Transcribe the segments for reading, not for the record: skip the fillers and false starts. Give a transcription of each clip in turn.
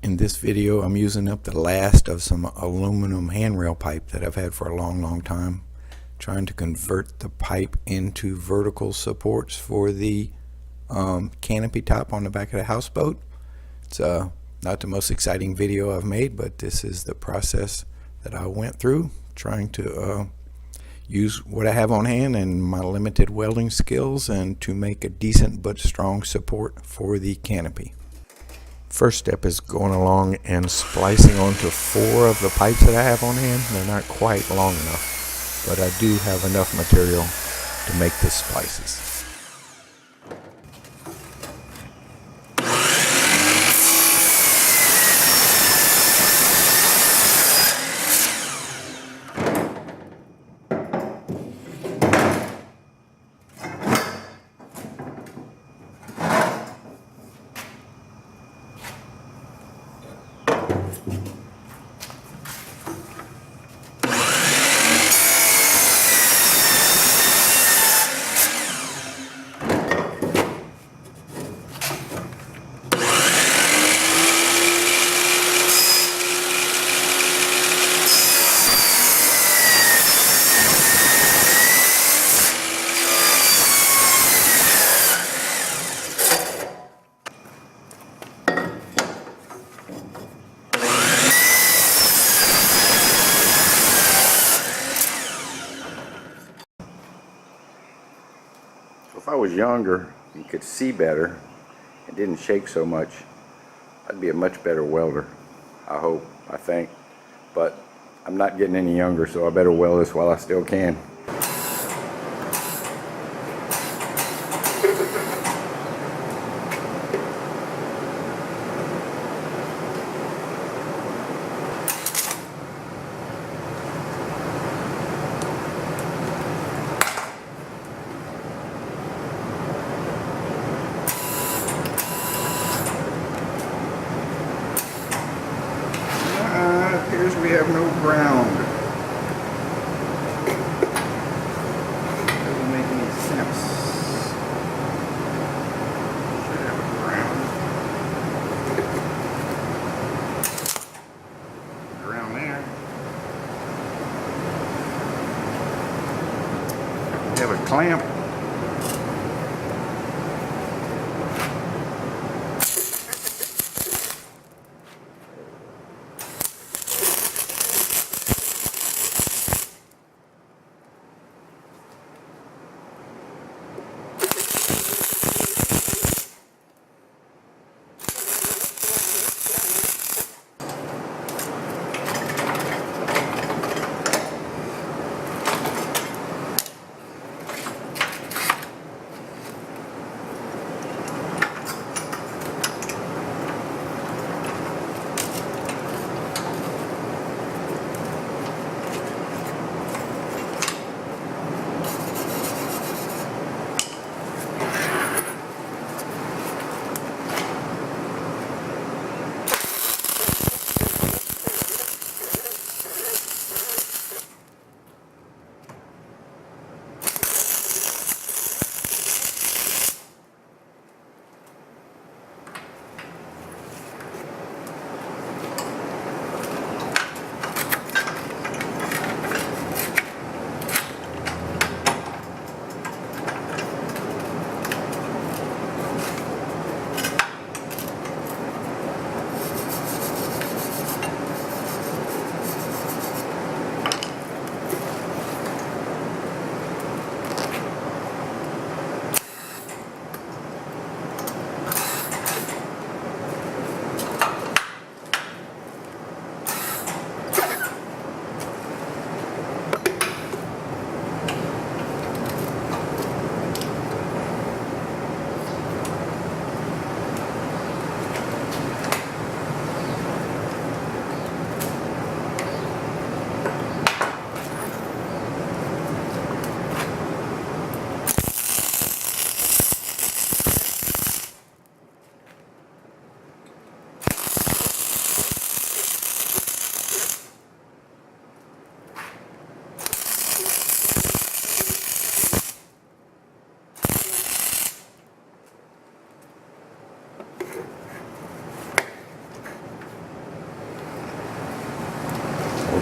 In this video, I'm using up the last of some aluminum handrail pipe that I've had for a long time, trying to convert the pipe into vertical supports for the canopy top on the back of the houseboat. It's not the most exciting video I've made, but this is the process that I went through, trying to use what I have on hand and my limited welding skills and to make a decent but strong support for the canopy. First step is going along and splicing onto 4 of the pipes that I have on hand. They're not quite long enough, but I do have enough material to make the splices. If I was younger and could see better and didn't shake so much, I'd be a much better welder. I hope, I think. But I'm not getting any younger, so I better weld this while I still can. Appears we have no ground. Doesn't make any sense. Should have a ground. Ground there. We have a clamp.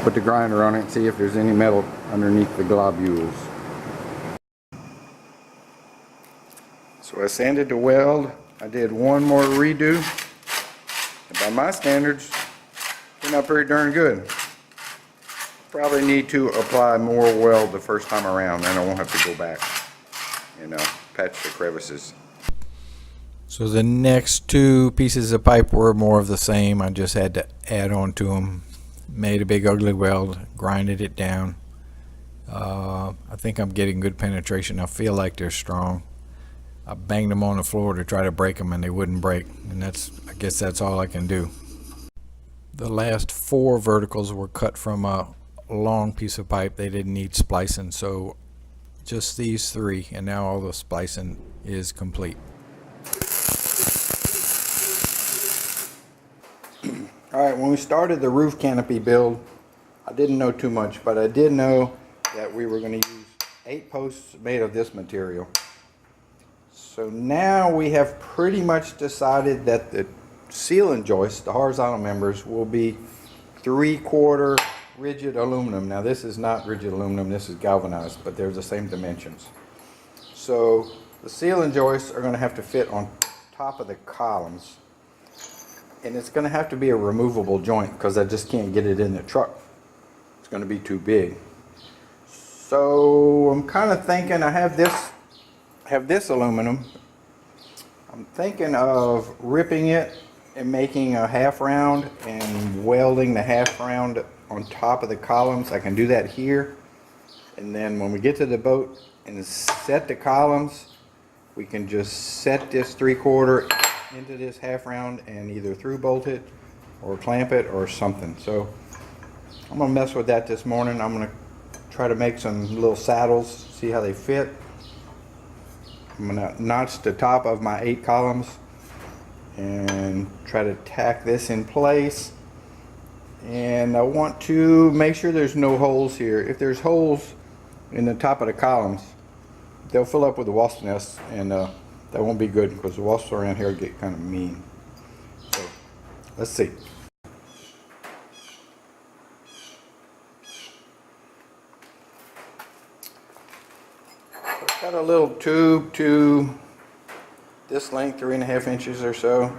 Put the grinder on it and see if there's any metal underneath the globules. So I sanded the weld. I did one more redo. And by my standards, turned out pretty darn good. Probably need to apply more weld the first time around, then I won't have to go back and patch the crevices. So the next two pieces of pipe were more of the same. I just had to add on to them. Made a big ugly weld, grinded it down. I think I'm getting good penetration. I feel like they're strong. I banged them on the floor to try to break them and they wouldn't break, and I guess that's all I can do. The last 4 verticals were cut from a long piece of pipe. They didn't need splicing, so just these 3, and now all the splicing is complete. Alright, when we started the roof canopy build, I didn't know too much, but I did know that we were going to use 8 posts made of this material. So now we have pretty much decided that the ceiling joists, the horizontal members, will be 3/4 rigid aluminum. Now this is not rigid aluminum, this is galvanized, but they're the same dimensions. So the ceiling joists are going to have to fit on top of the columns. And it's going to have to be a removable joint because I just can't get it in the truck. It's going to be too big. So I'm kind of thinking I have this aluminum. I'm thinking of ripping it and making a half round and welding the half round on top of the columns. I can do that here, and then when we get to the boat and set the columns, we can just set this 3/4 into this half round and either through bolt it or clamp it or something. So I'm gonna mess with that this morning. I'm gonna try to make some little saddles, see how they fit. I'm gonna notch the top of my 8 columns and try to tack this in place. And I want to make sure there's no holes here. If there's holes in the top of the columns, they'll fill up with the wasp nests, and that won't be good because the wasps around here get kind of mean. So let's see. I've got a little tube to this length, 3.5 inches or so,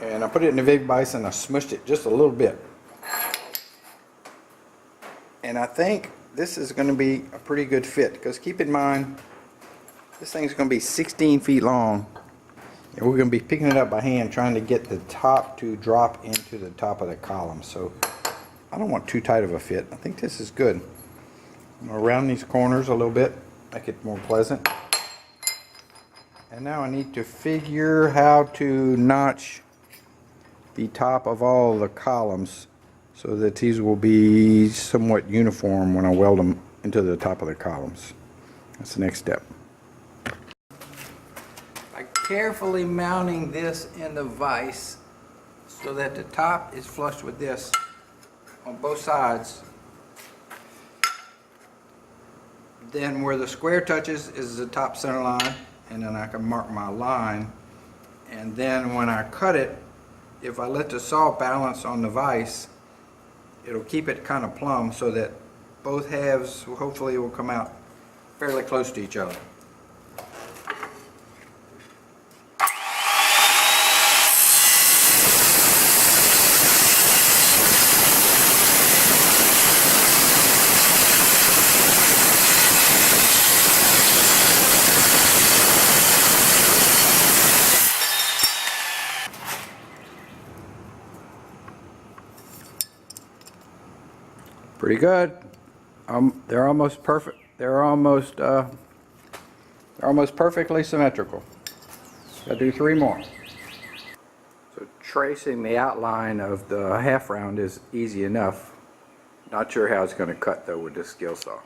and I put it in the Big Bison. I smushed it just a little bit, and I think this is going to be a pretty good fit, because keep in mind this thing's going to be 16 feet long, and we're going to be picking it up by hand trying to get the top to drop into the top of the column. So I don't want too tight of a fit. I think this is good. I'm going to round these corners a little bit, make it more pleasant. And now I need to figure how to notch the top of all the columns so that these will be somewhat uniform when I weld them into the top of the columns. That's the next step. By carefully mounting this in the vise so that the top is flush with this on both sides, then where the square touches is the top center line, and then I can mark my line. And then when I cut it, if I let the saw balance on the vise, it'll keep it kind of plumb so that both halves hopefully will come out fairly close to each other. Pretty good. They're almost perfect. They're almost perfectly symmetrical. I'll do 3 more. So tracing the outline of the half round is easy enough. Not sure how it's going to cut though with this skill saw.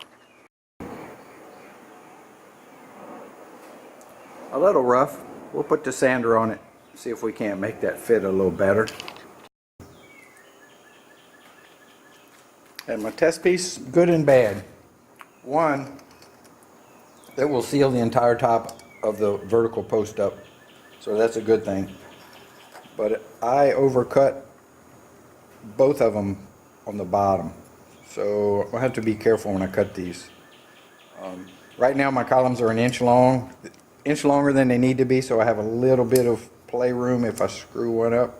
A little rough. We'll put the sander on it, see if we can't make that fit a little better. And my test piece, good and bad. One, it will seal the entire top of the vertical post up, so that's a good thing. But I overcut both of them on the bottom. So I'll have to be careful when I cut these. Right now my columns are an inch long, inch longer than they need to be, so I have a little bit of playroom if I screw one up.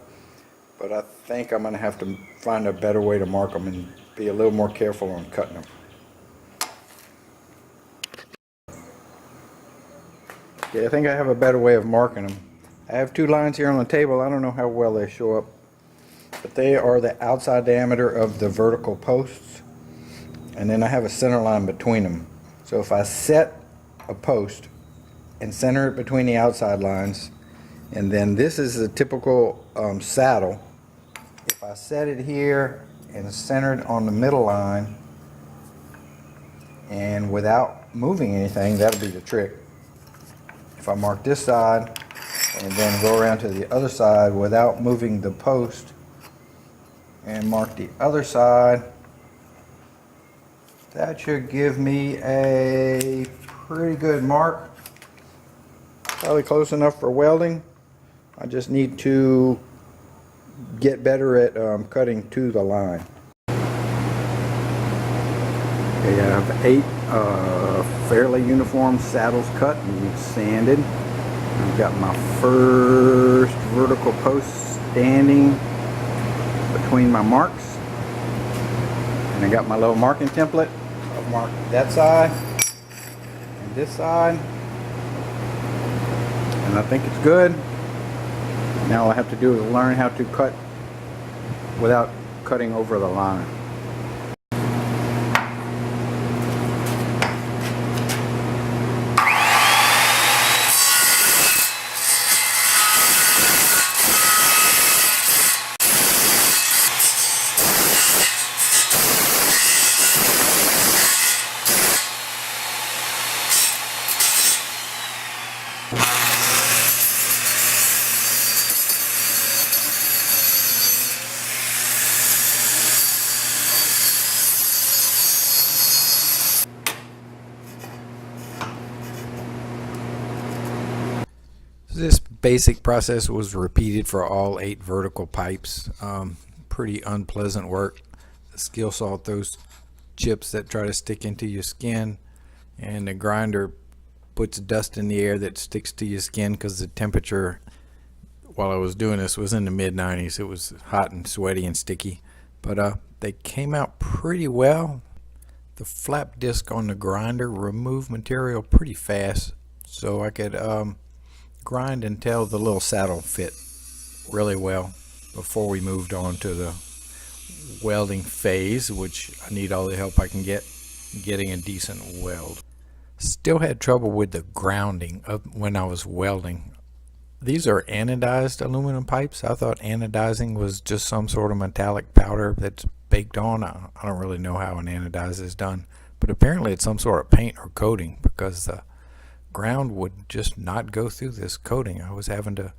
But I think I'm going to have to find a better way to mark them and be a little more careful on cutting them. Okay, I think I have a better way of marking them. I have two lines here on the table. I don't know how well they show up, but they are the outside diameter of the vertical posts, and then I have a center line between them. So if I set a post and center it between the outside lines, and then this is a typical saddle. If I set it here and center it on the middle line and without moving anything, that'll be the trick. If I mark this side and then go around to the other side without moving the post and mark the other side, that should give me a pretty good mark. Probably close enough for welding. I just need to get better at cutting to the line. Okay, I have 8 fairly uniform saddles cut and sanded. I've got my first vertical post standing between my marks, and I got my little marking template. I've marked that side and this side, and I think it's good. Now all I have to do is learn how to cut without cutting over the line. This basic process was repeated for all 8 vertical pipes. Pretty unpleasant work. The skill saw throws chips that try to stick into your skin, and the grinder puts dust in the air that sticks to your skin because the temperature while I was doing this was in the mid-90s. It was hot and sweaty and sticky, but they came out pretty well. The flap disc on the grinder removed material pretty fast, so I could grind until the little saddle fit really well before we moved on to the welding phase, which I need all the help I can get getting a decent weld. Still had trouble with the grounding of when I was welding. These are anodized aluminum pipes. I thought anodizing was just some sort of metallic powder that's baked on. I don't really know how an anodize is done, but apparently it's some sort of paint or coating, because the ground would just not go through this coating. I was having to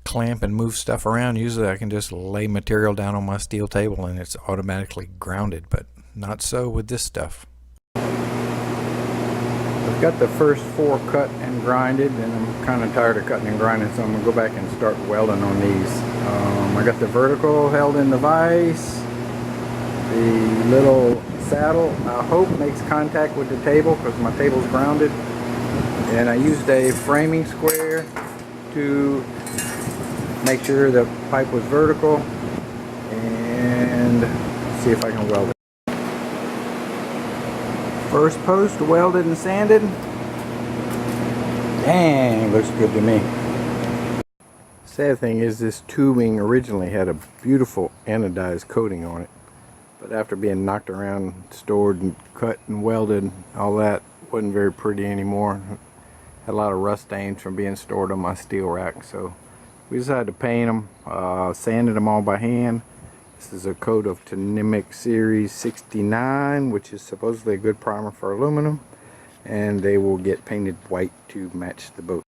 clamp and move stuff around. Usually I can just lay material down on my steel table and it's automatically grounded, but not so with this stuff. I've got the first 4 cut and grinded, and I'm kind of tired of cutting and grinding, so I'm going to go back and start welding on these. I got the vertical held in the vise. The little saddle, I hope, makes contact with the table because my table's grounded. And I used a framing square to make sure the pipe was vertical, and see if I can weld it. First post welded and sanded. Dang, looks good to me. Sad thing is, this tubing originally had a beautiful anodized coating on it, but after being knocked around, stored and cut and welded, all that, wasn't very pretty anymore. Had a lot of rust stains from being stored on my steel rack, so we decided to paint them, sanded them all by hand. This is a coat of Tnimic Series 69, which is supposedly a good primer for aluminum, and they will get painted white to match the boat.